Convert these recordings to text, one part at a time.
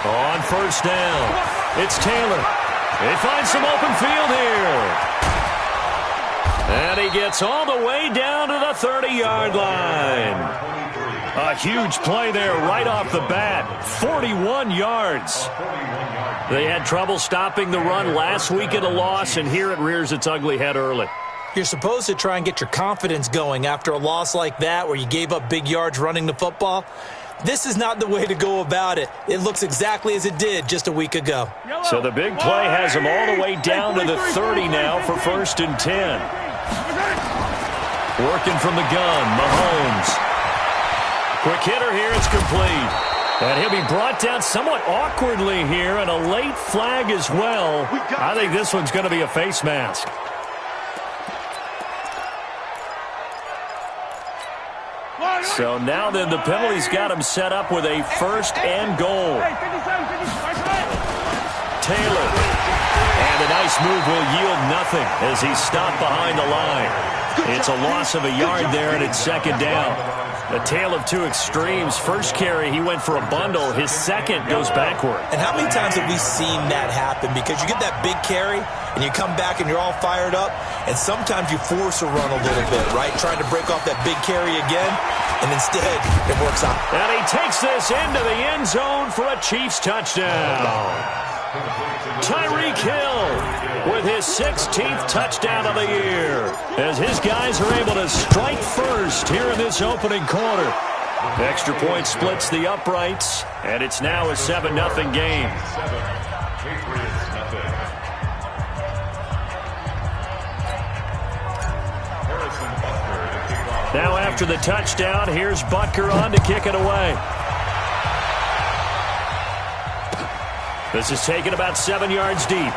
On first down, it's Taylor. They find some open field here. And he gets all the way down to the 30-yard line. A huge play there right off the bat. 41 yards. They had trouble stopping the run last week at a loss, and here it rears its ugly head early. You're supposed to try and get your confidence going after a loss like that where you gave up big yards running the football. This is not the way to go about it. It looks exactly as it did just a week ago. So the big play has him all the way down to the 30 now for 1st and 10. Working from the gun, Mahomes. Quick hitter here, it's complete. And he'll be brought down somewhat awkwardly here, and a late flag as well. I think this one's going to be a face mask. So now then the penalty's got him set up with a 1st and goal. Taylor. And a nice move will yield nothing as he's stopped behind the line. It's a loss of a yard there, and it's 2nd down. A tale of two extremes. First carry, he went for a bundle. His second goes backward. And how many times have we seen that happen? Because you get that big carry, and you come back and you're all fired up, and sometimes you force a run a little bit, right? Trying to break off that big carry again, and instead it works out. And he takes this into the end zone for a Chiefs touchdown. Tyreek Hill with his 16th touchdown of the year as his guys are able to strike first here in this opening quarter. Extra point splits the uprights, and it's now a 7-0 game. Now after the touchdown, here's Butker on to kick it away. This is taken about 7 yards deep.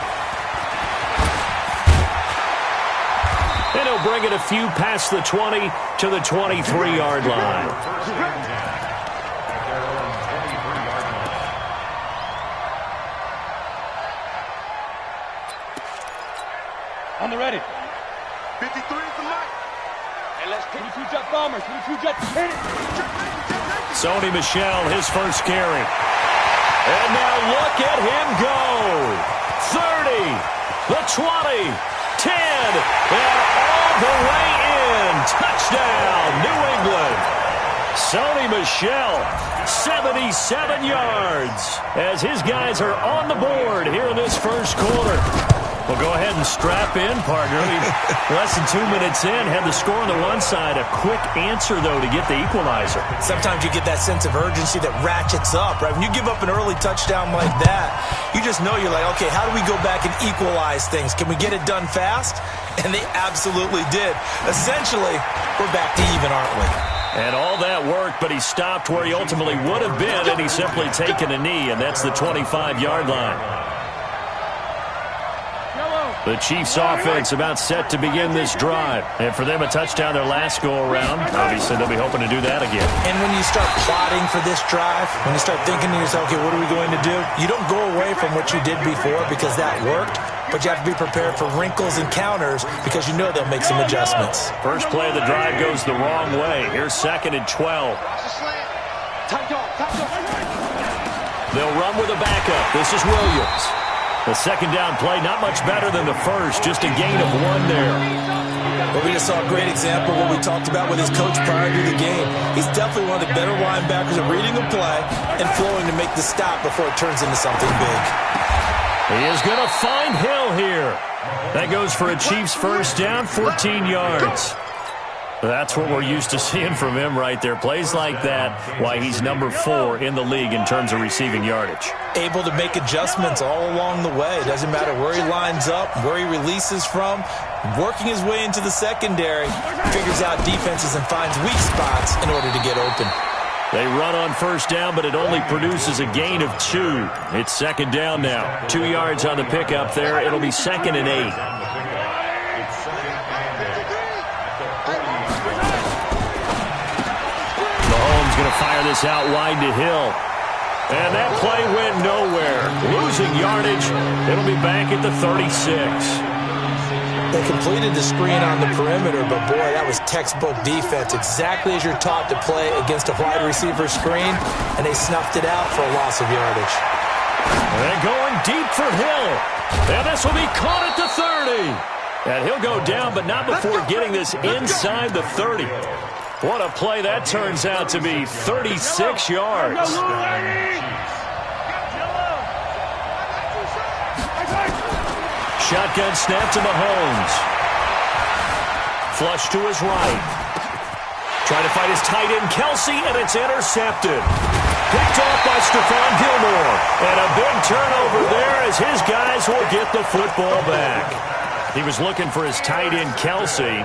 And he'll bring it a few past the 20 to the 23-yard line. On the ready. 53 is the light. And let's 22 jet bombers. 22 jet. Hit it. Sony Michel, his first carry. And now look at him go. 30, the 20, 10, and all the way in. Touchdown, New England. Sony Michel, 77 yards as his guys are on the board here in this first quarter. Well, go ahead and strap in, partner. Less than 2 minutes in, had the score on the one side. A quick answer, though, to get the equalizer. Sometimes you get that sense of urgency that ratchets up, right? When you give up an early touchdown like that, you just know you're like, okay, how do we go back and equalize things? Can we get it done fast? And they absolutely did. Essentially, we're back to even, aren't we? And all that worked, but he stopped where he ultimately would have been, and he's simply taken a knee, and that's the 25-yard line. The Chiefs offense about set to begin this drive. And for them, a touchdown their last go-around. Obviously, they'll be hoping to do that again. And when you start plotting for this drive, when you start thinking to yourself, okay, what are we going to do? You don't go away from what you did before because that worked, but you have to be prepared for wrinkles and counters because you know they'll make some adjustments. First play of the drive goes the wrong way. Here's 2nd and 12. They'll run with a backup. This is Williams. The second down play, not much better than the first, just a gain of 1 there. But we just saw a great example of what we talked about with his coach prior to the game. He's definitely one of the better linebackers at reading the play and flowing to make the stop before it turns into something big. He is going to find Hill here. That goes for a Chiefs first down, 14 yards. That's what we're used to seeing from him right there. Plays like that, why he's number 4 in the league in terms of receiving yardage. Able to make adjustments all along the way. It doesn't matter where he lines up, where he releases from. Working his way into the secondary, figures out defenses and finds weak spots in order to get open. They run on first down, but it only produces a gain of 2. It's 2nd down now. 2 yards on the pickup there. It'll be 2nd and 8. Going to fire this out wide to Hill. And that play went nowhere. Losing yardage. It'll be back at the 36. They completed the screen on the perimeter, but boy, that was textbook defense, exactly as you're taught to play against a wide receiver screen, and they snuffed it out for a loss of yardage. And going deep for Hill. And this will be caught at the 30. And he'll go down, but not before getting this inside the 30. What a play that turns out to be, 36 yards. Shotgun snap to Mahomes. Flush to his right. Trying to fight his tight end, Kelsey, and it's intercepted. Picked off by Stephon Gilmore. And a big turnover there as his guys will get the football back. He was looking for his tight end, Kelsey.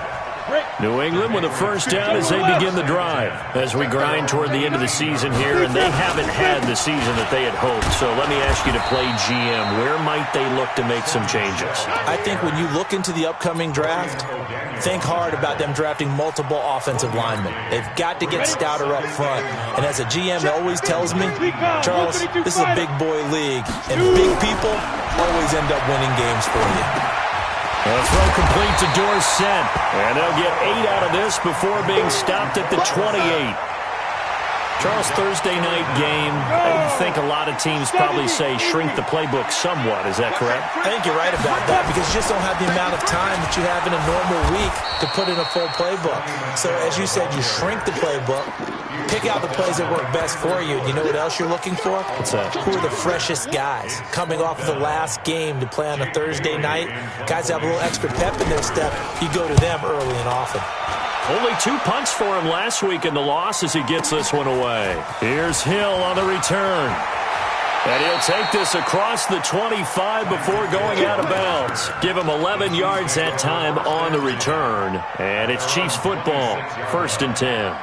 New England with a first down as they begin the drive. As we grind toward the end of the season here, and they haven't had the season that they had hoped. So let me ask you to play GM. Where might they look to make some changes? I think when you look into the upcoming draft, think hard about them drafting multiple offensive linemen. They've got to get stouter up front. And as a GM always tells me, Charles, this is a big boy league, and big people always end up winning games for you. A throw complete to Dorsett. And they'll get 8 out of this before being stopped at the 28. Charles, Thursday night game, I think a lot of teams probably say shrink the playbook somewhat. Is that correct? I think you're right about that because you just don't have the amount of time that you have in a normal week to put in a full playbook. So as you said, you shrink the playbook, pick out the plays that work best for you. You know what else you're looking for? What's that? Who are the freshest guys coming off of the last game to play on a Thursday night? Guys that have a little extra pep in their step. You go to them early and often. Only 2 punts for him last week in the loss as he gets this one away. Here's Hill on the return. And he'll take this across the 25 before going out of bounds. Give him 11 yards that time on the return. And it's Chiefs football, 1st and 10.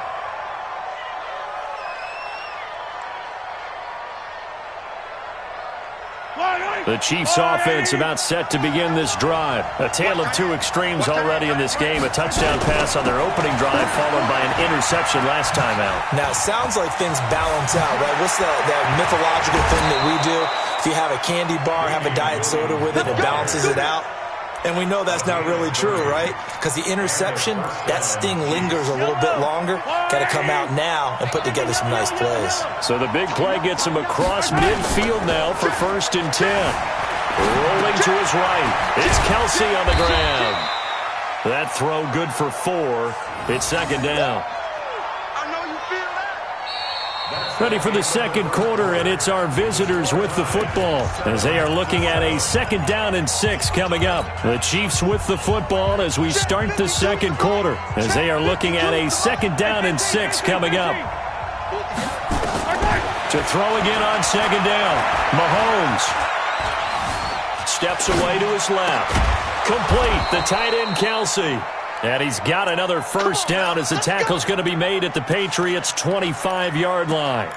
The Chiefs offense about set to begin this drive. A tale of two extremes already in this game. A touchdown pass on their opening drive followed by an interception last time out. Now, it sounds like things balance out, right? What's that mythological thing that we do? If you have a candy bar, have a diet soda with it, it balances it out. And we know that's not really true, right? Because the interception, that sting lingers a little bit longer. Got to come out now and put together some nice plays. So the big play gets him across midfield now for 1st and 10. Rolling to his right. It's Kelsey on the ground. That throw good for 4. It's 2nd down. Ready for the 2nd quarter, and it's our visitors with the football as they are looking at a 2nd down and 6 coming up. The Chiefs with the football as we start the 2nd quarter as they are looking at a 2nd down and 6 coming up. To throw again on 2nd down. Mahomes steps away to his left. Complete, the tight end Kelsey. And he's got another 1st down as the tackle's going to be made at the Patriots' 25-yard line.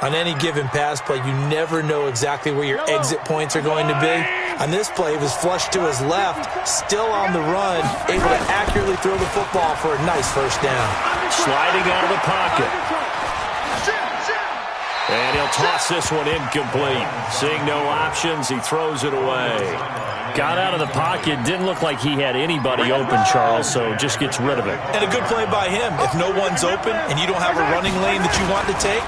On any given pass play, you never know exactly where your exit points are going to be. On this play, he was flushed to his left, still on the run, able to accurately throw the football for a nice 1st down. Sliding out of the pocket. And he'll toss this one incomplete. Seeing no options, he throws it away. Got out of the pocket. Didn't look like he had anybody open, Charles, so just gets rid of it. And a good play by him. If no one's open and you don't have a running lane that you want to take,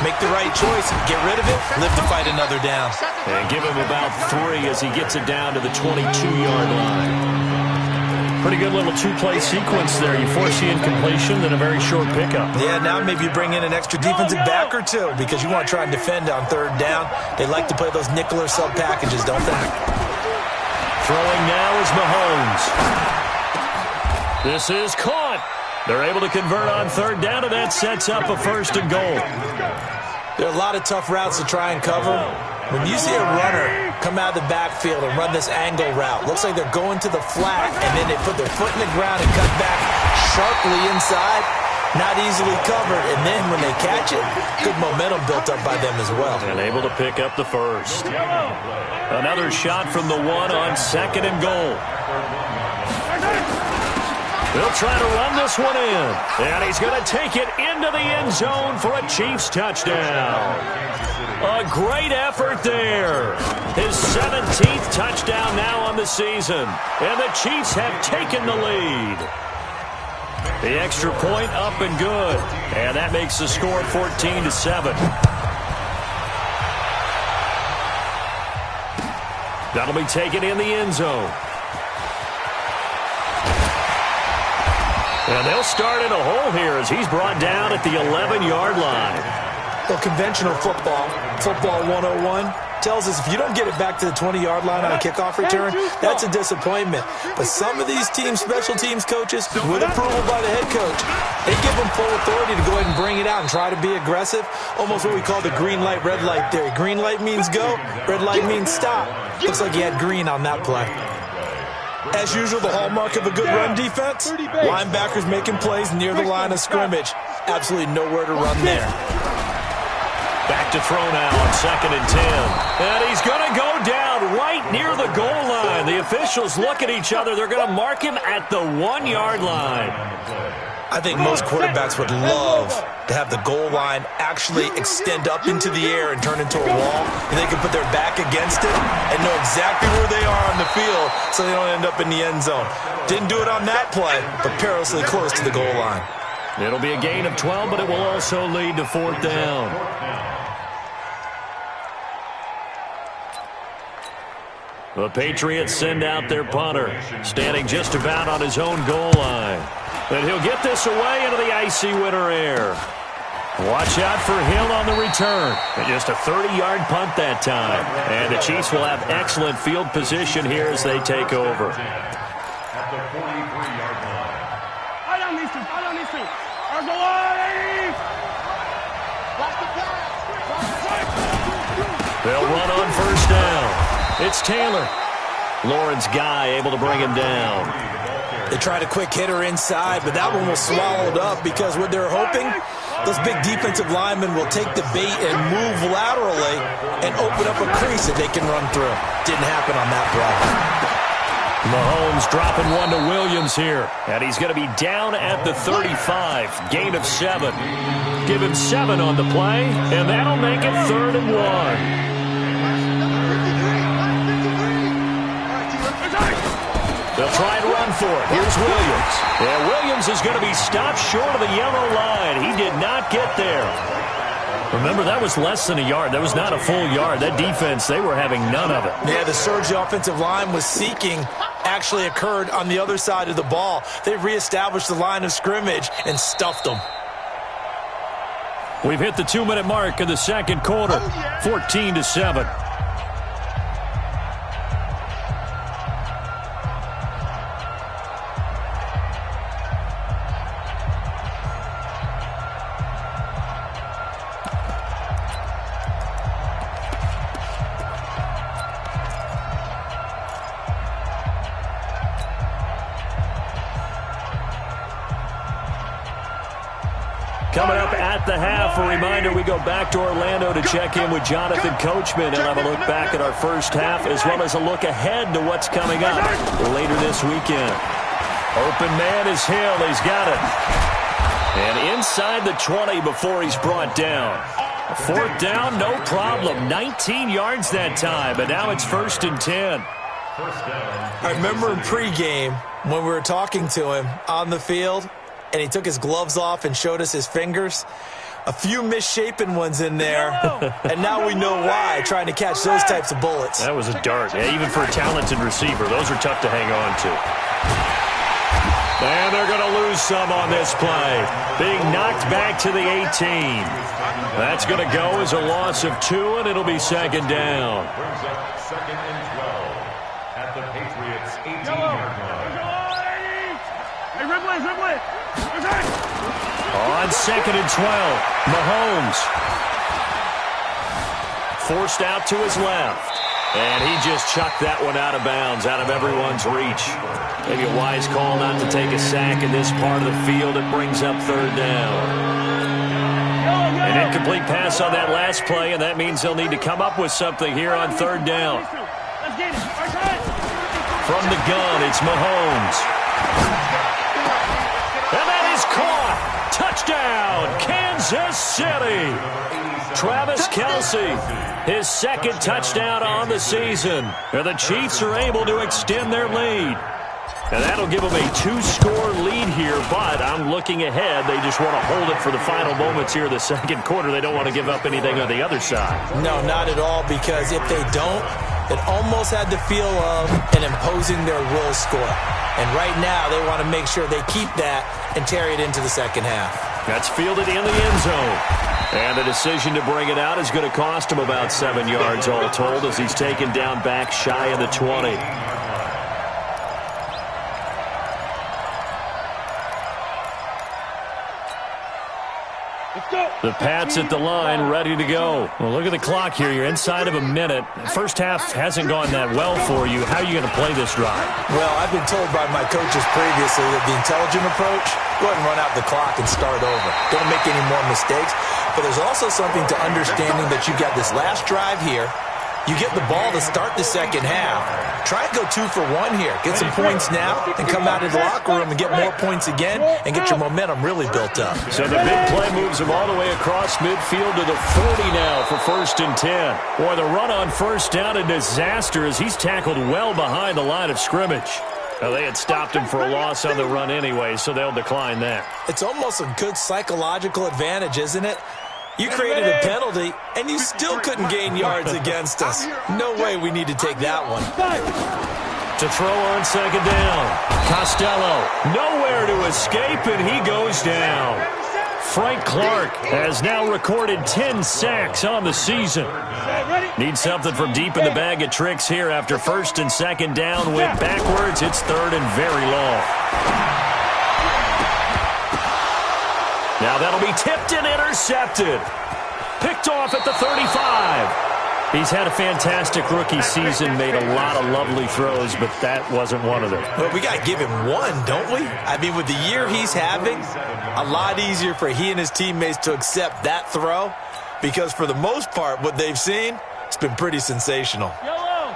make the right choice. Get rid of it. Live to fight another down. And give him about 3 as he gets it down to the 22-yard line. Pretty good little 2-play sequence there. You force the incompletion, then a very short pickup. Yeah, now maybe you bring in an extra defensive back or 2 because you want to try and defend on 3rd down. They like to play those nickel or sub packages, don't they? Throwing now is Mahomes. This is caught. They're able to convert on 3rd down, and that sets up a 1st and goal. There are a lot of tough routes to try and cover. When you see a runner come out of the backfield and run this angle route, looks like they're going to the flat, and then they put their foot in the ground and cut back sharply inside. Not easily covered, and then when they catch it, good momentum built up by them as well. And able to pick up the 1st. Another shot from the 1 on 2nd and goal. They'll try to run this one in. And he's going to take it into the end zone for a Chiefs touchdown. A great effort there. His 17th touchdown now on the season. And the Chiefs have taken the lead. The extra point up and good. And that makes the score 14-7. That'll be taken in the end zone. And they'll start in a hole here as he's brought down at the 11-yard line. Well, conventional football 101, tells us if you don't get it back to the 20-yard line on a kickoff return, that's a disappointment. But some of these teams, special teams coaches, with approval by the head coach, they give them full authority to go ahead and bring it out and try to be aggressive. Almost what we call the green light, red light theory. Green light means go, red light means stop. Looks like he had green on that play. As usual, the hallmark of a good run defense, linebackers making plays near the line of scrimmage. Absolutely nowhere to run there. Back to throw now on 2nd and 10. And he's going to go down right near the goal line. The officials look at each other. They're going to mark him at the 1-yard line. I think most quarterbacks would love to have the goal line actually extend up into the air and turn into a wall, and they can put their back against it and know exactly where they are on the field so they don't end up in the end zone. Didn't do it on that play, but perilously close to the goal line. It'll be a gain of 12, but it will also lead to 4th down. The Patriots send out their punter, standing just about on his own goal line. And he'll get this away into the icy winter air. Watch out for Hill on the return. And just a 30-yard punt that time. And the Chiefs will have excellent field position here as they take over. At the 43-yard line. They'll run on 1st down. It's Taylor. Lawrence Guy able to bring him down. They tried a quick hitter inside, but that one was swallowed up because what they're hoping, those big defensive linemen will take the bait and move laterally and open up a crease that they can run through. Didn't happen on that play. Mahomes dropping one to Williams here. And he's going to be down at the 35. Gain of 7. Give him 7 on the play, and that'll make it 3rd and 1. They'll try and run for it. Here's Williams. Yeah, Williams is going to be stopped short of the yellow line. He did not get there. Remember, that was less than a yard. That was not a full yard. That defense, they were having none of it. Yeah, the surge the offensive line was seeking actually occurred on the other side of the ball. They reestablished the line of scrimmage and stuffed them. We've hit the 2-minute mark in the 2nd quarter. 14-7. Coming up at the half, a reminder, we go back to Orlando to check in with Jonathan Coachman and have a look back at our first half as well as a look ahead to what's coming up later this weekend. Open man is Hill. He's got it. And inside the 20 before he's brought down. 4th down, no problem. 19 yards that time, but now it's 1st and 10. I remember in pregame when we were talking to him on the field, and he took his gloves off and showed us his fingers. A few misshapen ones in there, and now we know why, trying to catch those types of bullets. That was a dart. Yeah, even for a talented receiver, those are tough to hang on to. And they're going to lose some on this play. Being knocked back to the 18. That's going to go as a loss of 2, and it'll be 2nd down. Brings up 2nd and 12 at the Patriots 18-yard line. Hey, Ripley. On 2nd and 12, Mahomes. Forced out to his left. And he just chucked that one out of bounds, out of everyone's reach. Maybe a wise call not to take a sack in this part of the field. It brings up 3rd down. An incomplete pass on that last play, and that means they'll need to come up with something here on 3rd down. From the gun, it's Mahomes. Kansas City. Travis Kelce, his second touchdown on the season. And the Chiefs are able to extend their lead. And that'll give them a 2-score lead here, but I'm looking ahead. They just want to hold it for the final moments here of the second quarter. They don't want to give up anything on the other side. No, not at all, because if they don't, it almost had the feel of an imposing their will score. And right now, they want to make sure they keep that and carry it into the second half. That's fielded in the end zone. And the decision to bring it out is going to cost him about 7 yards all told as he's taken down back shy of the 20. The Pats at the line, ready to go. Well, look at the clock here. You're inside of a minute. First half hasn't gone that well for you. How are you going to play this drive? Well, I've been told by my coaches previously that the intelligent approach, go ahead and run out the clock and start over. Don't make any more mistakes. But there's also something to understanding that you've got this last drive here. You get the ball to start the second half. Try and go 2 for 1 here. Get some points now and come out of the locker room and get more points again and get your momentum really built up. So the big play moves him all the way across midfield to the 40 now for 1st and 10. Boy, the run on first down, a disaster as he's tackled well behind the line of scrimmage. Well, they had stopped him for a loss on the run anyway, so they'll decline that. It's almost a good psychological advantage, isn't it? You created a penalty, and you still couldn't gain yards against us. No way we need to take that one. To throw on second down. Costello, nowhere to escape, and he goes down. Frank Clark has now recorded 10 sacks on the season. Needs something from deep in the bag of tricks here after 1st and 2nd down. Went backwards. It's 3rd and very long. Now that'll be tipped and intercepted. Picked off at the 35. He's had a fantastic rookie season, made a lot of lovely throws, but that wasn't one of them. But we got to give him one, don't we? I mean, with the year he's having, a lot easier for he and his teammates to accept that throw because for the most part, what they've seen, it's been pretty sensational.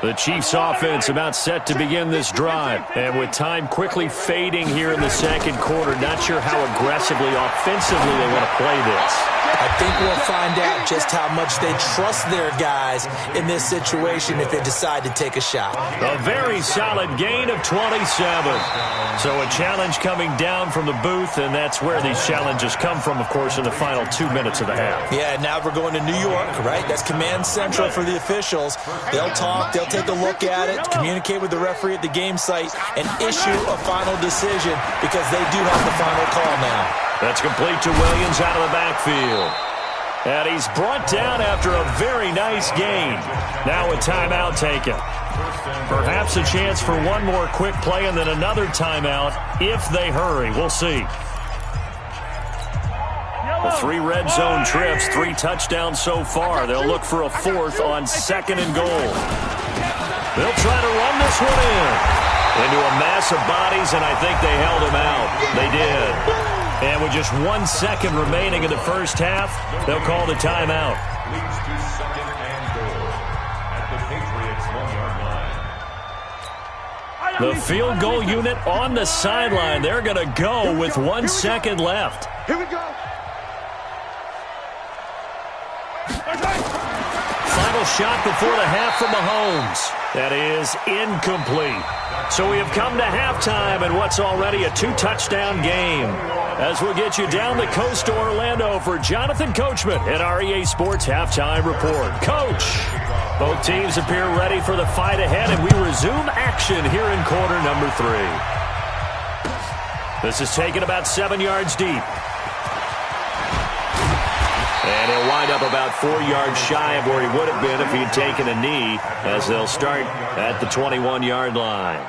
The Chiefs offense about set to begin this drive. And with time quickly fading here in the second quarter, not sure how aggressively, offensively they want to play this. I think we'll find out just how much they trust their guys in this situation if they decide to take a shot. A very solid gain of 27. So a challenge coming down from the booth, and that's where these challenges come from, of course, in the final 2 minutes of the half. Yeah, now we're going to New York, right? That's command central for the officials. They'll talk, they'll take a look at it, communicate with the referee at the game site, and issue a final decision because they do have the final call now. That's complete to Williams out of the backfield. And he's brought down after a very nice gain. Now a timeout taken. Perhaps a chance for one more quick play and then another timeout if they hurry. We'll see. The 3 red zone trips, 3 touchdowns so far. They'll look for a 4th on 2nd and goal. They'll try to run this one into a mass of bodies, and I think they held him out. They did. And with just 1 second remaining in the first half, they'll call the timeout. Leads to 2nd and goal at the Patriots 1-yard line. The field goal unit on the sideline. They're going to go with 1 second left. Here we go. Final shot before the half from Mahomes. That is incomplete. So we have come to halftime in what's already a 2-touchdown game. As we'll get you down the coast to Orlando for Jonathan Coachman at our EA Sports Halftime Report. Coach, both teams appear ready for the fight ahead, and we resume action here in quarter number 3. This is taken about 7 yards deep. And he'll wind up about 4 yards shy of where he would have been if he had taken a knee, as they'll start at the 21-yard line.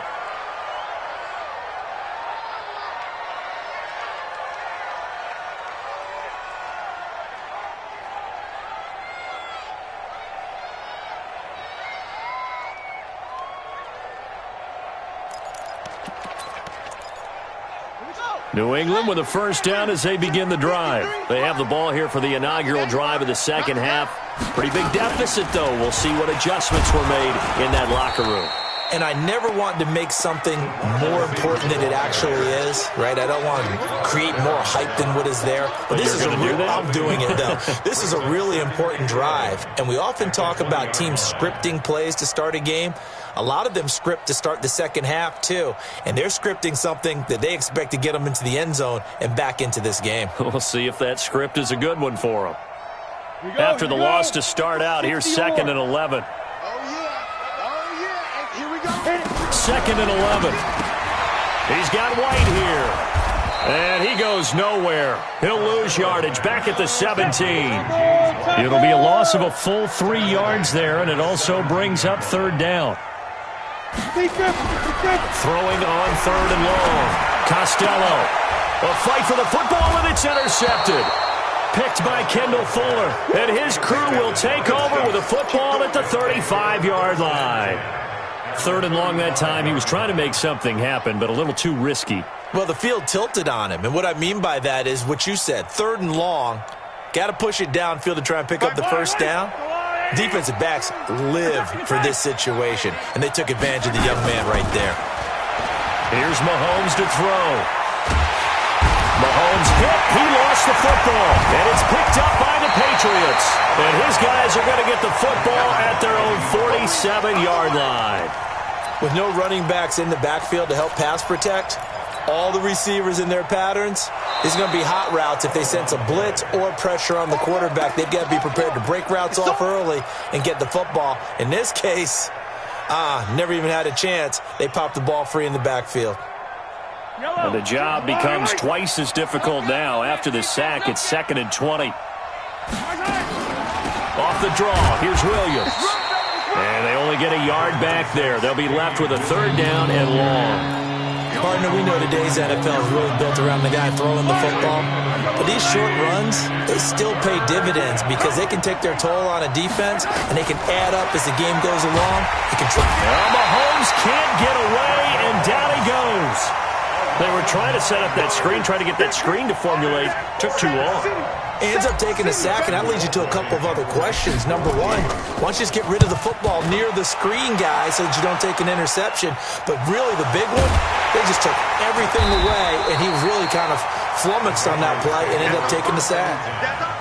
New England with a first down as they begin the drive. They have the ball here for the inaugural drive of the second half. Pretty big deficit, though. We'll see what adjustments were made in that locker room. and I never want to make something more important than it actually is, right? I don't want to create more hype than what is there. But this is I'm doing it, though. This is a really important drive, and we often talk about teams scripting plays to start a game. A lot of them script to start the second half, too, and they're scripting something that they expect to get them into the end zone and back into this game. We'll see if that script is a good one for them. After the loss to start out, here's 2nd and 11. Second and 11. He's got White here. And he goes nowhere. He'll lose yardage back at the 17. It'll be a loss of a full 3 yards there, and it also brings up 3rd down. Throwing on 3rd and long. Costello. A fight for the football, and it's intercepted. Picked by Kendall Fuller. And his crew will take over with a football at the 35-yard line. 3rd and long that time. He was trying to make something happen, but a little too risky. Well, the field tilted on him, and what I mean by that is what you said. 3rd and long, got to push it downfield to try and pick up the first down. Defensive backs live for this situation, and they took advantage of the young man right there. Here's Mahomes to throw. Mahomes hit. He lost the football, and it's picked up by the Patriots. And his guys are going to get the football at their own 47-yard line. With no running backs in the backfield to help pass protect, all the receivers in their patterns, it's going to be hot routes if they sense a blitz or pressure on the quarterback. They've got to be prepared to break routes off early and get the football. In this case, never even had a chance. They popped the ball free in the backfield. And the job becomes twice as difficult now. After the sack, it's 2nd and 20. Off the draw, here's Williams. And they only get a yard back there. They'll be left with a 3rd down and long. Partner, we know today's NFL is really built around the guy throwing the football. But these short runs, they still pay dividends because they can take their toll on a defense, and they can add up as the game goes along. Mahomes can't get away, and down he goes. They were trying to set up that screen, trying to get that screen to formulate. Took too long. Ends up taking a sack, and that leads you to a couple of other questions. Number one, why don't you just get rid of the football near the screen guy so that you don't take an interception? But really the big one, they just took everything away, and he was really kind of flummoxed on that play and ended up taking the sack.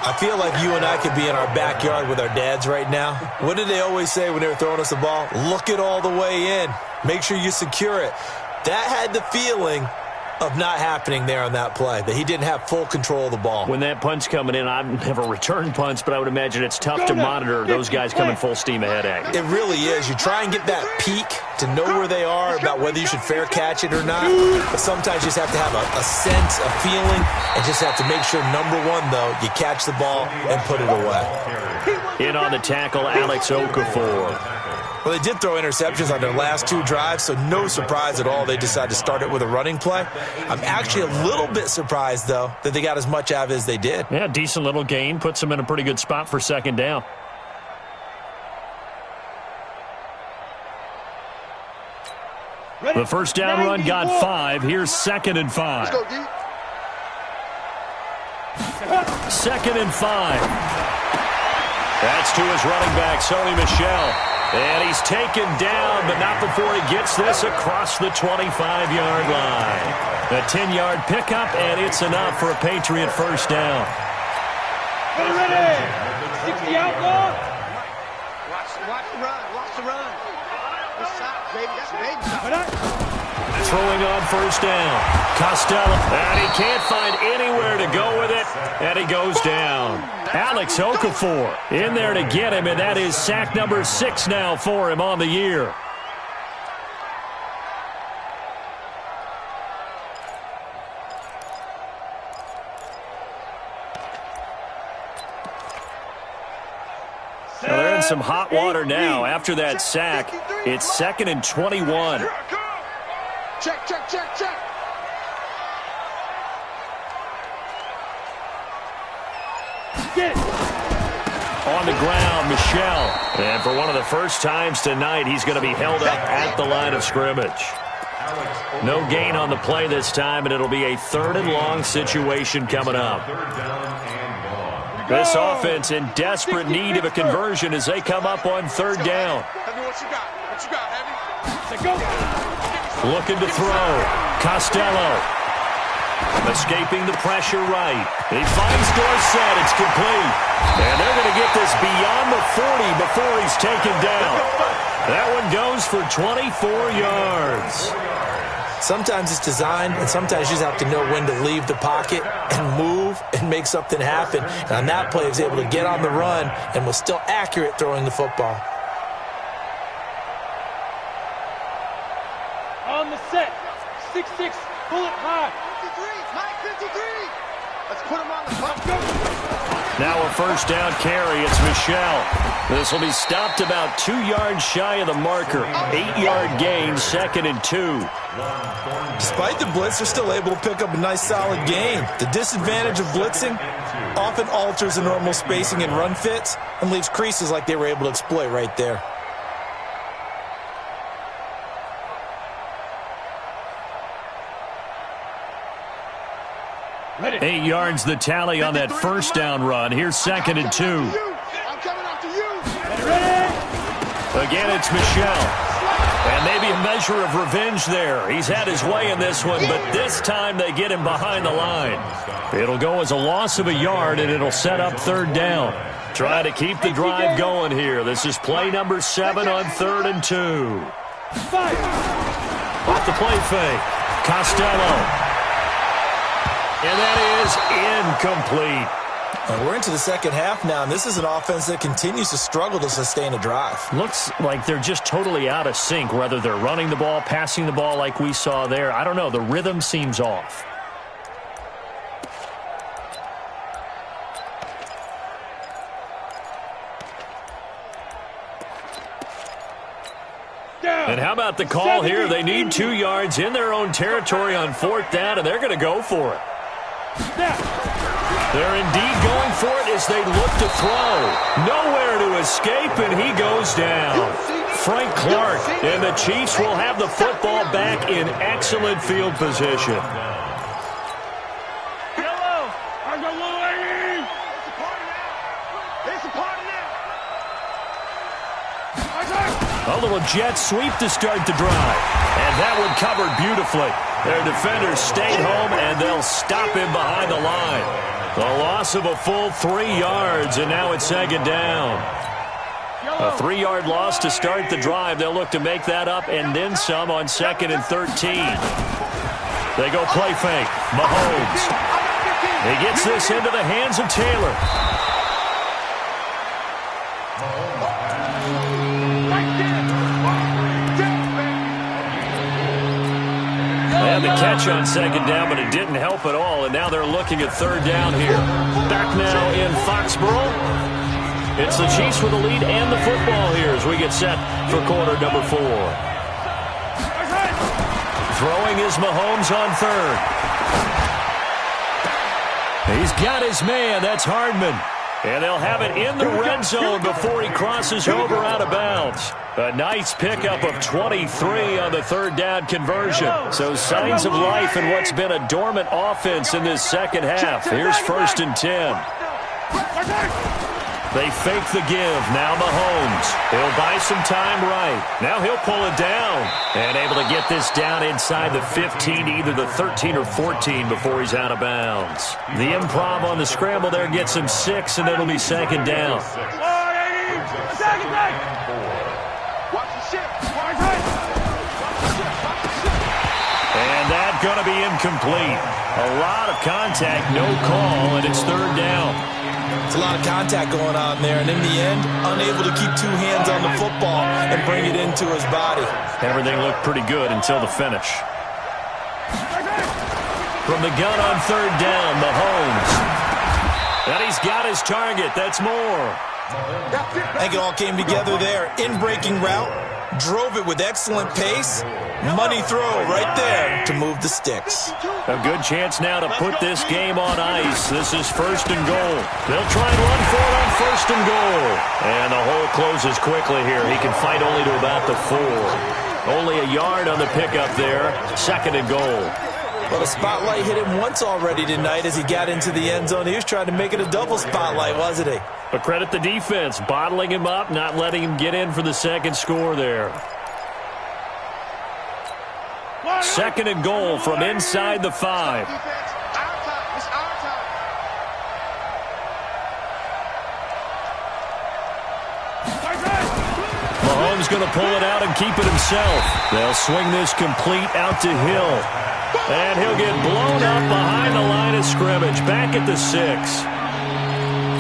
I feel like you and I could be in our backyard with our dads right now. What did they always say when they were throwing us the ball? Look it all the way in. Make sure you secure it. That had the feeling of not happening there on that play, that he didn't have full control of the ball. When that punt's coming in, I've never returned punts, but I would imagine it's tough to monitor those guys coming full steam ahead at you. It really is. You try and get that peak to know where they are, about whether you should fair catch it or not, but sometimes you just have to have a sense, a feeling, and just have to make sure, number one, though, you catch the ball and put it away. In on the tackle, Alex Okafor. Well, they did throw interceptions on their last 2 drives, so no surprise at all they decided to start it with a running play. I'm actually a little bit surprised, though, that they got as much out of it as they did. Yeah, decent little gain. Puts them in a pretty good spot for 2nd down. The first down run got 5. Here's 2nd and 5. 2nd and 5. That's to his running back, Sony Michel. And he's taken down, but not before he gets this across the 25-yard line. A 10-yard pickup, and it's enough for a Patriot first down. Ready. 60 outlaw. Watch the run. Watch the run. This side, baby. That's baby. Throwing on first down. Costello. And he can't find anywhere to go with it. And he goes down. Alex Okafor in there to get him, and that is sack number 6 now for him on the year. Well, they're in some hot water now. After that sack, it's 2nd and 21. Check. Get it. On the ground, Michel. And for one of the first times tonight, he's going to be held up at the line of scrimmage. No gain on the play this time, and it'll be a 3rd and long situation coming up. This offense in desperate need of a conversion as they come up on 3rd down. Heavy, what you got? What you got, Heavy? Looking to throw. Costello. Escaping the pressure right. He finds Dorsett. It's complete. And they're going to get this beyond the 40 before he's taken down. That one goes for 24 yards. Sometimes it's designed, and sometimes you just have to know when to leave the pocket and move and make something happen. And on that play, he was able to get on the run and was still accurate throwing the football. On the set. 6-6, bullet high. 53, Mike, 53. Let's put him on the front. Now a first down carry. It's Michel. This will be stopped about 2 yards shy of the marker. 8-yard gain, 2nd and 2. Despite the blitz, they're still able to pick up a nice solid gain. The disadvantage of blitzing often alters the normal spacing and run fits and leaves creases like they were able to exploit right there. Ready. 8 yards the tally on that first down run. Here's 2nd and 2. I'm coming after you. Ready. Again, it's Michel. And maybe a measure of revenge there. He's had his way in this one, but this time they get him behind the line. It'll go as a loss of a yard, and it'll set up 3rd down. Try to keep the drive going here. This is play number 7 on 3rd and 2. Off the play fake. Costello. And that is incomplete. And we're into the second half now, and this is an offense that continues to struggle to sustain a drive. Looks like they're just totally out of sync, whether they're running the ball, passing the ball like we saw there. I don't know. The rhythm seems off. And how about the call here? They need 2 yards in their own territory on 4th down, and they're going to go for it. They're indeed going for it as they look to throw. Nowhere to escape, and he goes down. Frank Clark, and the Chiefs will have the football back in excellent field position. Yellow. I got little lady. It's a party now. A little jet sweep to start the drive. And that one covered beautifully. Their defenders stayed home, and they'll stop him behind the line. The loss of a full 3 yards, and now it's 2nd down. A 3-yard loss to start the drive. They'll look to make that up and then some on 2nd and 13. They go play fake. Mahomes. He gets this into the hands of Taylor. And the catch on 2nd down, but it didn't help at all. And now they're looking at 3rd down here. Back now in Foxborough. It's the Chiefs with the lead and the football here as we get set for quarter number 4. Throwing is Mahomes on 3rd. He's got his man. That's Hardman. And they'll have it in the red zone before he crosses over out of bounds. A nice pickup of 23 on the 3rd down conversion. So signs of life in what's been a dormant offense in this second half. Here's 1st and 10. They fake the give. Now Mahomes. He'll buy some time right. Now he'll pull it down. And able to get this down inside the 15, either the 13 or 14 before he's out of bounds. The improv on the scramble there gets him 6, and it'll be 2nd down. And that's going to be incomplete. A lot of contact, no call, and it's 3rd down. It's a lot of contact going on there, and in the end, unable to keep 2 hands on the football and bring it into his body. Everything looked pretty good until the finish. From the gun on 3rd down, Mahomes. And he's got his target. That's Moore. I think it all came together there. In-breaking route, drove it with excellent pace. Money throw right there to move the sticks. A good chance now to put this game on ice. This is 1st and goal. They'll try and run for it on 1st and goal. And the hole closes quickly here. He can fight only to about the 4. Only a yard on the pickup there. 2nd and goal. Well, the spotlight hit him once already tonight as he got into the end zone. He was trying to make it a double spotlight, wasn't he? But credit the defense, bottling him up, not letting him get in for the 2nd score there. 2nd and goal from inside the 5. Mahomes going to pull it out and keep it himself. They'll swing this complete out to Hill. And he'll get blown up behind the line of scrimmage. Back at the 6.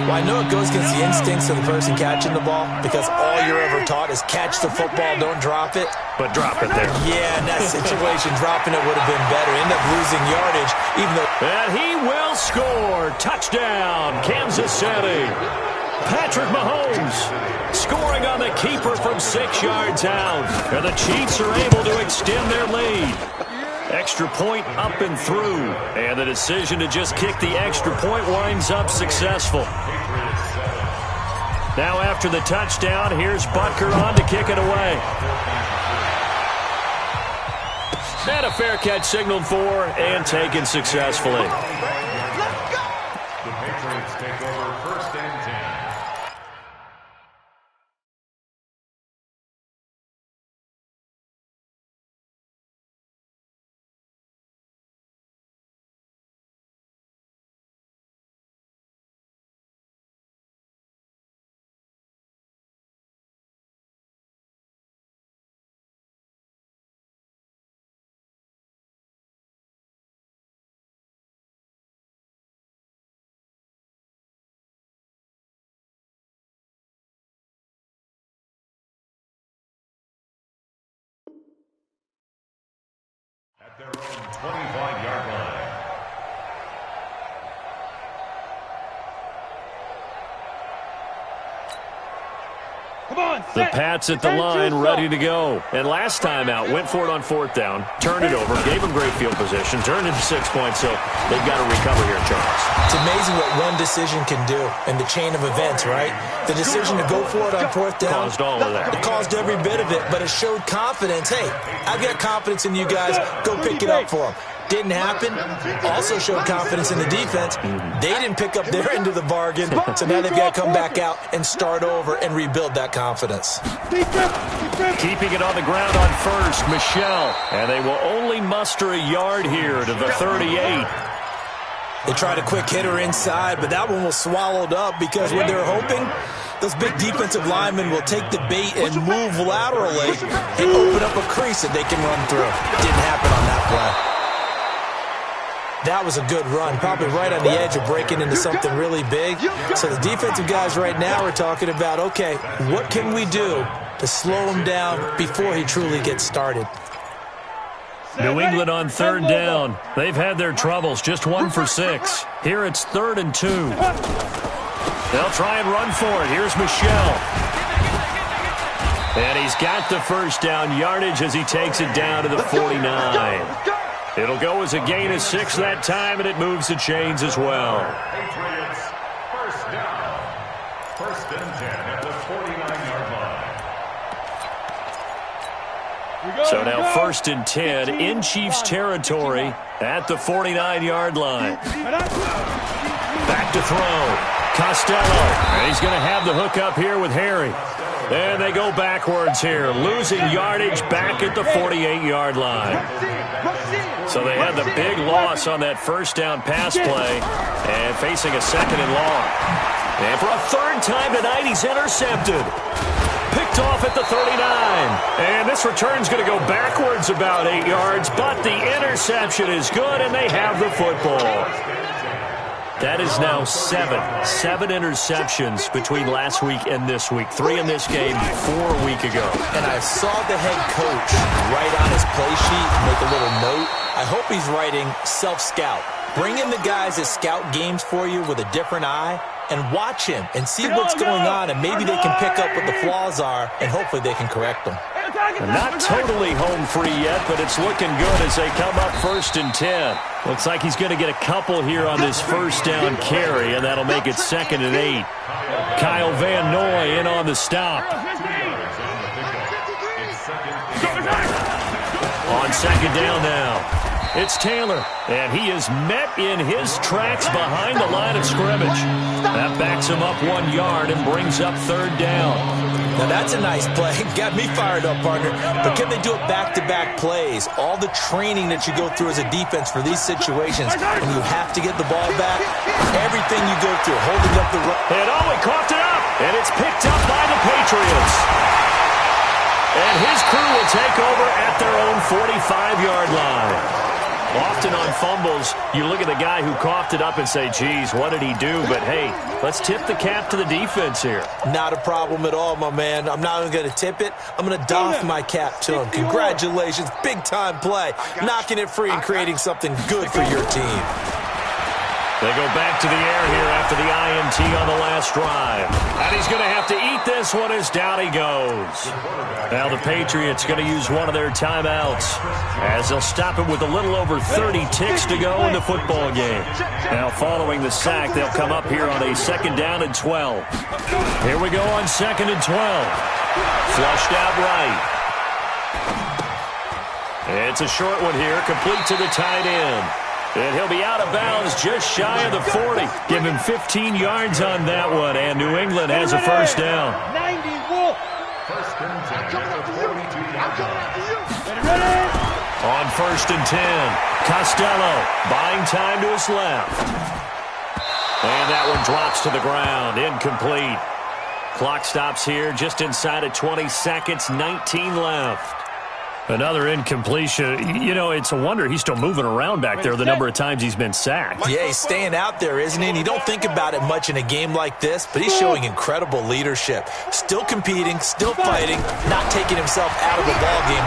Well, I know it goes against the instincts of the person catching the ball because all you're ever taught is catch the football, don't drop it. But drop it there. Yeah, in that situation, dropping it would have been better. End up losing yardage, even though... And he will score. Touchdown, Kansas City. Patrick Mahomes scoring on the keeper from 6 yards out. And the Chiefs are able to extend their lead. Extra point up and through. And the decision to just kick the extra point winds up successful. Now after the touchdown, here's Butker on to kick it away. And a fair catch signaled for and taken successfully. The Patriots take over 1st and 10. At their own 25-yard line. Come on, The Pats at the line, ready to go. And last time out, went for it on 4th down, turned it over, gave them great field position, turned into 6 points, so they've got to recover here, Charles. It's amazing what one decision can do in the chain of events, right? The decision to go for it on 4th down. Caused all of that. It caused every bit of it, but it showed confidence. Hey, I've got confidence in you guys. Go pick it up for them. Didn't happen. Also showed confidence in the defense. They didn't pick up their end of the bargain, so now they've got to come back out and start over and rebuild that confidence. Keeping it on the ground on 1st, Michel. And they will only muster a yard here to the 38. They tried a quick hitter inside, but that one was swallowed up because when they're hoping, those big defensive linemen will take the bait and move laterally and open up a crease that they can run through. Didn't happen on that play. That was a good run, probably right on the edge of breaking into something really big. So the defensive guys right now are talking about, okay, what can we do to slow him down before he truly gets started? New England on 3rd down. They've had their troubles, just 1 for 6. Here it's 3rd and 2. They'll try and run for it. Here's Michel. And he's got the 1st down yardage as he takes it down to the 49. It'll go as a gain of 6 that time, and it moves the chains as well. Patriots, 1st down. 1st and 10 at the 49-yard line. So now 1st and 10 in Chiefs territory at the 49-yard line. Back to throw. Costello. And he's going to have the hook up here with Harry. And they go backwards here, losing yardage back at the 48-yard line. So they had the big loss on that 1st down pass play and facing a 2nd and long. And for a 3rd time tonight, he's intercepted. Picked off at the 39. And this return's going to go backwards about 8 yards, but the interception is good, and they have the football. That is now 7 interceptions between last week and this week. 3 in this game, 4 a week ago. And I saw the head coach write on his play sheet, make a little note. I hope he's writing self-scout. Bring in the guys that scout games for you with a different eye and watch him and see what's going on, and maybe they can pick up what the flaws are, and hopefully they can correct them. Not totally home free yet, but it's looking good as they come up 1st and 10. Looks like he's going to get a couple here on this 1st down carry, and that'll make it 2nd and 8. Kyle Van Noy in on the stop. On 2nd down now. It's Taylor, and he is met in his tracks behind the line of scrimmage. That backs him up 1 yard and brings up 3rd down. Now that's a nice play. Got me fired up, partner. But can they do it back-to-back plays? All the training that you go through as a defense for these situations, and you have to get the ball back. Everything you go through, holding up the run. And he coughed it up, and it's picked up by the Patriots. And his crew will take over at their own 45-yard line. Often on fumbles, you look at the guy who coughed it up and say, geez, what did he do? But, hey, let's tip the cap to the defense here. Not a problem at all, my man. I'm not even going to tip it. I'm going to doff my cap to him. Congratulations. Big-time play. Knocking it free and creating something good for your team. They go back to the air here after the INT on the last drive. And he's going to have to eat this one as down he goes. Now the Patriots going to use one of their timeouts as they'll stop it with a little over 30 ticks to go in the football game. Now following the sack, they'll come up here on a 2nd down and 12. Here we go on 2nd and 12. Flushed out right. It's a short one here, complete to the tight end. And he'll be out of bounds just shy of the 40. Give him 15 yards on that one, and New England has a 1st down. 90, Wolf. First and 10 at the 42-yard line. On 1st and 10, Costello buying time to his left. And that one drops to the ground, incomplete. Clock stops here just inside of 20 seconds, 19 left. Another incompletion. You know, it's a wonder he's still moving around back there the number of times he's been sacked. Yeah, he's staying out there, isn't he? And you don't think about it much in a game like this, but he's showing incredible leadership. Still competing, still fighting, not taking himself out of the ball game.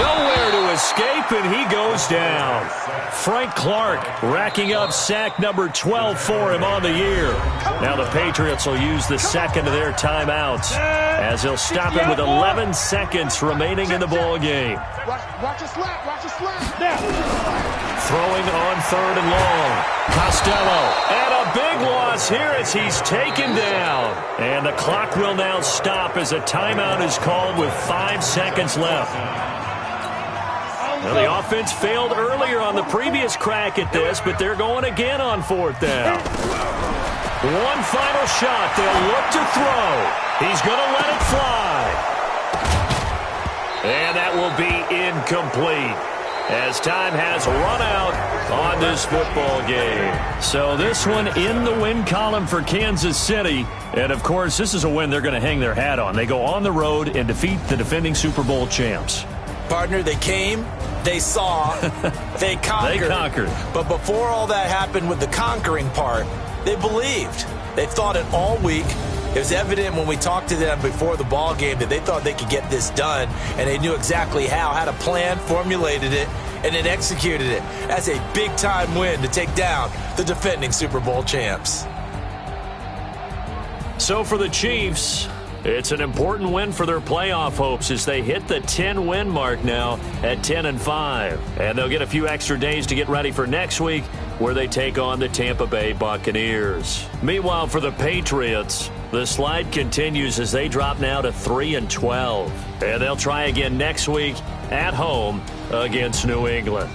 Nowhere to escape, and he goes down. Frank Clark racking up sack number 12 for him on the year. Now the Patriots will use the 2nd of their timeouts as they'll stop him with 11 seconds remaining in the ball game. Watch a slap. Watch a slap. Throwing on 3rd and long. Costello. And a big loss here as he's taken down. And the clock will now stop as a timeout is called with 5 seconds left. Well, the offense failed earlier on the previous crack at this, but they're going again on 4th down. One final shot. They'll look to throw. He's going to let it fly. And that will be incomplete as time has run out on this football game. So this one in the win column for Kansas City. And, of course, this is a win they're going to hang their hat on. They go on the road and defeat the defending Super Bowl champs. Partner, they came, they saw, they conquered. They conquered. But before all that happened with the conquering part, they believed. They thought it all week. It was evident when we talked to them before the ball game that they thought they could get this done, and they knew exactly how, had a plan, formulated it, and then executed it. That's a big-time win to take down the defending Super Bowl champs. So for the Chiefs, it's an important win for their playoff hopes as they hit the 10-win mark now at 10-5. And they'll get a few extra days to get ready for next week where they take on the Tampa Bay Buccaneers. Meanwhile, for the Patriots, the slide continues as they drop now to 3-12. And they'll try again next week at home against New England.